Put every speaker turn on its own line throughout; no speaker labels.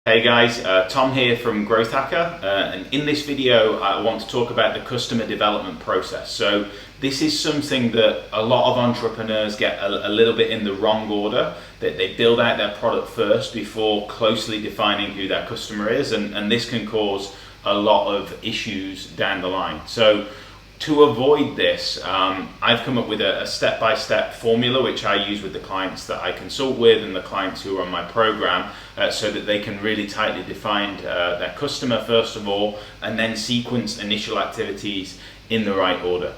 Hey guys, Tom here from Growth Hacker, and in this video I want to talk about the customer development process. So this is something that a lot of entrepreneurs get a little bit in the wrong order, that they build out their product first before closely defining who their customer is, and this can cause a lot of issues down the line. So to avoid this, I've come up with a step-by-step formula which I use with the clients that I consult with and the clients who are on my program, so that they can really tightly define their customer first of all, and then sequence initial activities in the right order.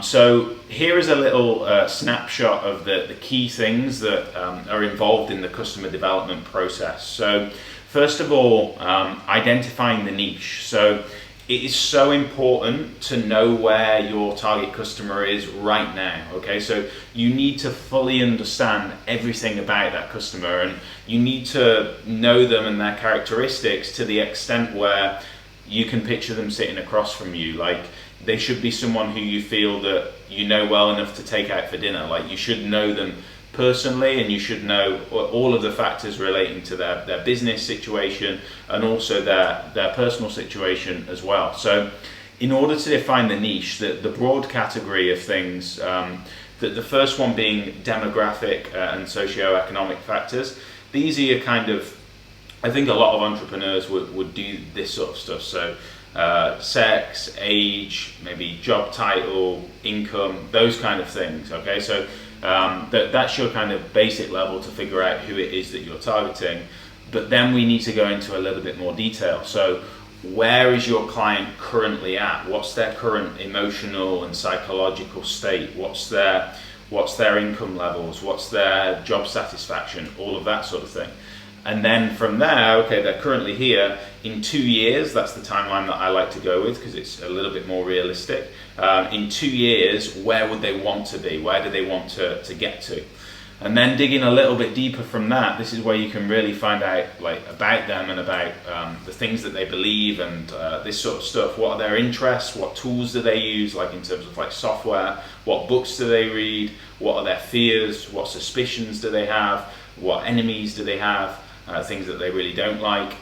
So here is a little snapshot of the key things that are involved in the customer development process. So first of all, identifying the niche. So it is so important to know where your target customer is right now, okay? So you need to fully understand everything about that customer, and you need to know them and their characteristics to the extent where you can picture them sitting across from you. Like, they should be someone who you feel that you know well enough to take out for dinner. Like, you should know them personally, and you should know all of the factors relating to their business situation and also their personal situation as well. So in order to define the niche, the broad category of things, the first one being demographic and socioeconomic factors. These are your kind of, I think a lot of entrepreneurs would do this sort of stuff. So sex, age, maybe job title, income, those kind of things, okay? So that's your kind of basic level to figure out who it is that you're targeting. But then we need to go into a little bit more detail. So where is your client currently at? What's their current emotional and psychological state? What's their income levels? What's their job satisfaction? All of that sort of thing. And then from there, okay, they're currently here. In 2 years, that's the timeline that I like to go with because it's a little bit more realistic. In 2 years, where would they want to be? Where do they want to get to? And then digging a little bit deeper from that, this is where you can really find out about them and about the things that they believe and this sort of stuff. What are their interests? What tools do they use, like in terms of software? What books do they read? What are their fears? What suspicions do they have? What enemies do they have? Things that they really don't like.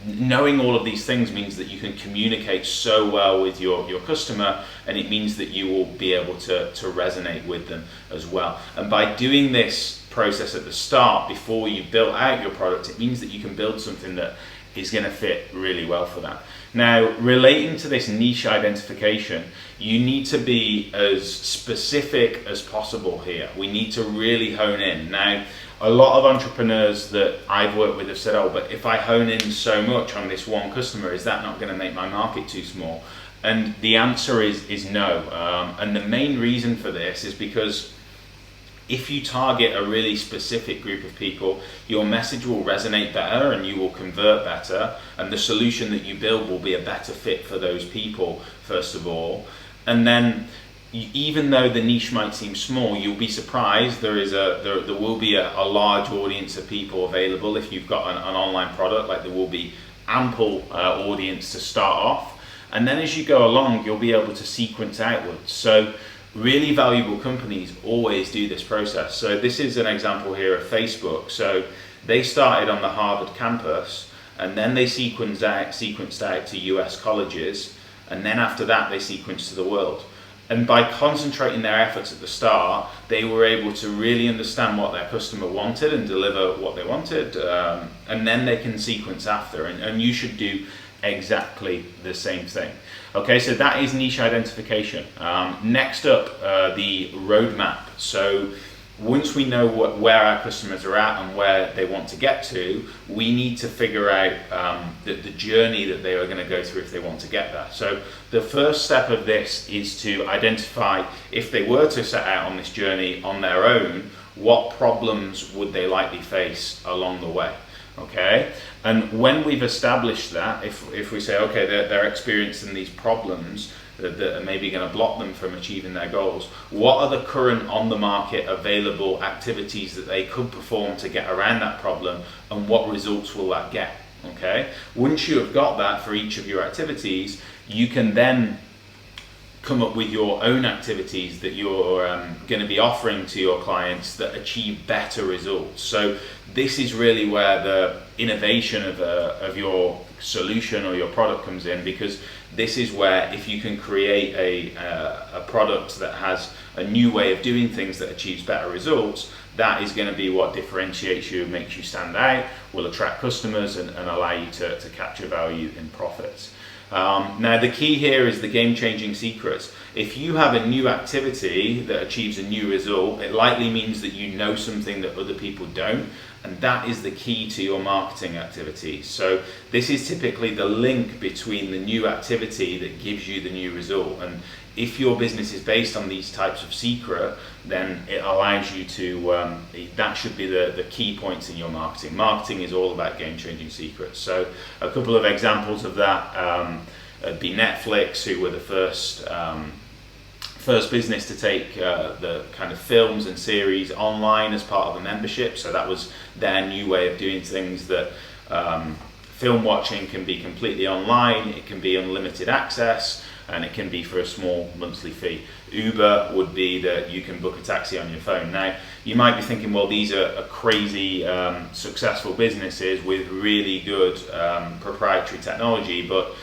Knowing all of these things means that you can communicate so well with your customer, and it means that you will be able to resonate with them as well. And by doing this process at the start, before you build out your product, it means that you can build something that is going to fit really well for that. Now, relating to this niche identification, you need to be as specific as possible here. We need to really hone in. Now, a lot of entrepreneurs that I've worked with have said, oh, but if I hone in so much on this one customer, is that not going to make my market too small? And the answer is no. And the main reason for this is because if you target a really specific group of people, your message will resonate better and you will convert better, and the solution that you build will be a better fit for those people, first of all. And then, even though the niche might seem small, you'll be surprised. There will be a large audience of people available if you've got an online product. Like, there will be ample audience to start off, and then as you go along, you'll be able to sequence outwards. So really valuable companies always do this process. So this is an example here of Facebook. So they started on the Harvard campus, and then they sequenced out to US colleges, and then after that they sequenced to the world. And by concentrating their efforts at the start, they were able to really understand what their customer wanted and deliver what they wanted, and then they can sequence after, and you should do exactly the same thing. Okay, so that is niche identification. Next up, the roadmap. So once we know where our customers are at and where they want to get to, we need to figure out the journey that they are going to go through if they want to get there. So the first step of this is to identify, if they were to set out on this journey on their own, what problems would they likely face along the way. Okay, and when we've established that, if we say, okay, they're experiencing these problems that are maybe going to block them from achieving their goals, what are the current on the market available activities that they could perform to get around that problem, and what results will that get? Okay, once you have got that for each of your activities, you can then come up with your own activities that you're going to be offering to your clients that achieve better results. So this is really where the innovation of your solution or your product comes in, because this is where, if you can create a product that has a new way of doing things that achieves better results, that is going to be what differentiates you, makes you stand out, will attract customers, and allow you to capture value in profits. Now the key here is the game-changing secrets. If you have a new activity that achieves a new result, it likely means that you know something that other people don't, and that is the key to your marketing activities. So this is typically the link between the new activity that gives you the new result. And if your business is based on these types of secret, then it allows you to, that should be the key points in your marketing. Marketing is all about game-changing secrets. So a couple of examples of that would be Netflix, who were the first business to take the kind of films and series online as part of a membership. So that was their new way of doing things, that film watching can be completely online, it can be unlimited access, and it can be for a small monthly fee. Uber would be that you can book a taxi on your phone. Now, you might be thinking, well, these are crazy successful businesses with really good proprietary technology, but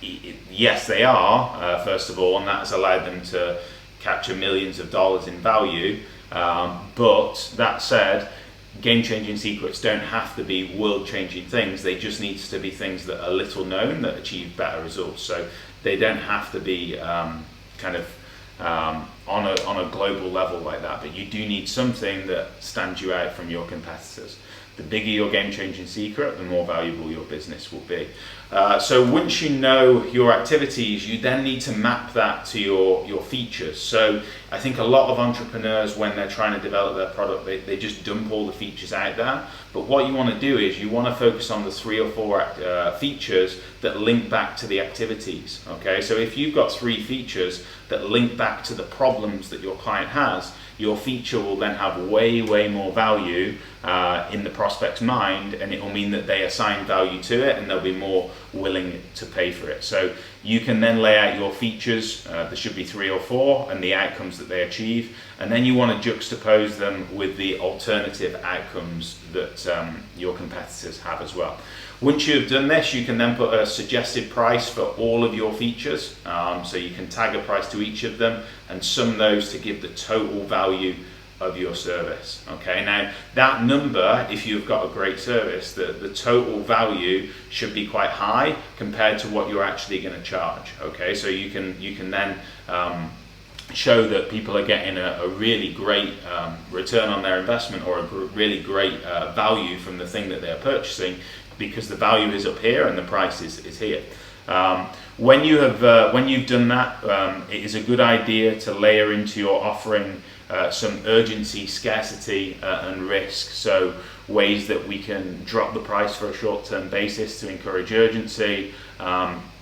yes, they are, first of all, and that has allowed them to capture millions of dollars in value. But that said, game-changing secrets don't have to be world-changing things. They just need to be things that are little known that achieve better results. So they don't have to be on a global level like that, but you do need something that stands you out from your competitors. The bigger your game-changing secret, the more valuable your business will be. So once you know your activities, you then need to map that to your features. So I think a lot of entrepreneurs, when they're trying to develop their product, they just dump all the features out there. But what you want to do is you want to focus on the 3 or 4 features that link back to the activities. Okay, so if you've got 3 features that link back to the problems that your client has, your feature will then have way more value in the prospect's mind, and it will mean that they assign value to it and they'll be more willing to pay for it. So you can then lay out your features, there should be 3 or 4, and the outcomes that they achieve, and then you want to juxtapose them with the alternative outcomes that your competitors have as well. Once you've done this, you can then put a suggested price for all of your features. So you can tag a price to each of them and sum those to give the total value of your service. Okay, now that number, if you've got a great service, the total value should be quite high compared to what you're actually going to charge. Okay, so you can then show that people are getting a really great return on their investment, or a really great value from the thing that they're purchasing, because the value is up here and the price is here. When you've done that, it is a good idea to layer into your offering some urgency, scarcity, and risk. So ways that we can drop the price for a short-term basis to encourage urgency,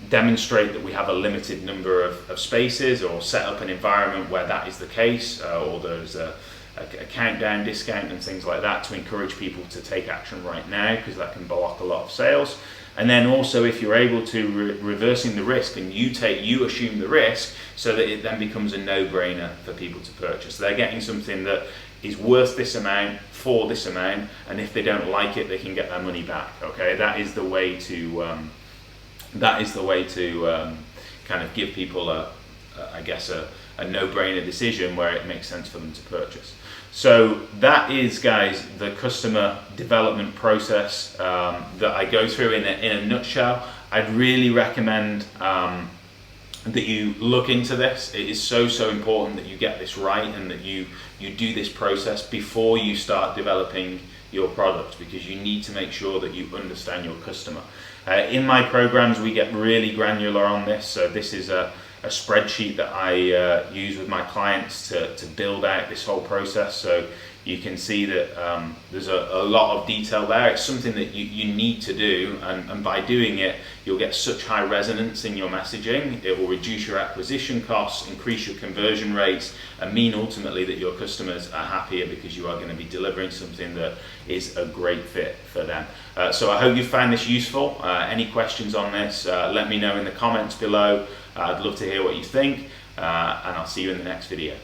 demonstrate that we have a limited number of spaces, or set up an environment where that is the case, or there's a countdown discount and things like that to encourage people to take action right now, because that can block a lot of sales. And then also, if you're able to reversing the risk, and you assume the risk, so that it then becomes a no-brainer for people to purchase. They're getting something that is worth this amount for this amount, and if they don't like it, they can get their money back. Okay, that is the way to kind of give people a no-brainer decision where it makes sense for them to purchase. So that is, guys, the customer development process that I go through in a nutshell. I'd really recommend that you look into this. It is so important that you get this right, and that you do this process before you start developing your product, because you need to make sure that you understand your customer. In my programs, we get really granular on this. So this is a spreadsheet that I use with my clients to build out this whole process. So you can see that there's a lot of detail there. It's something that you need to do, and by doing it, you'll get such high resonance in your messaging. It will reduce your acquisition costs, increase your conversion rates, and mean ultimately that your customers are happier, because you are going to be delivering something that is a great fit for them. So I hope you found this useful. Any questions on this, let me know in the comments below. I'd love to hear what you think. and I'll see you in the next video.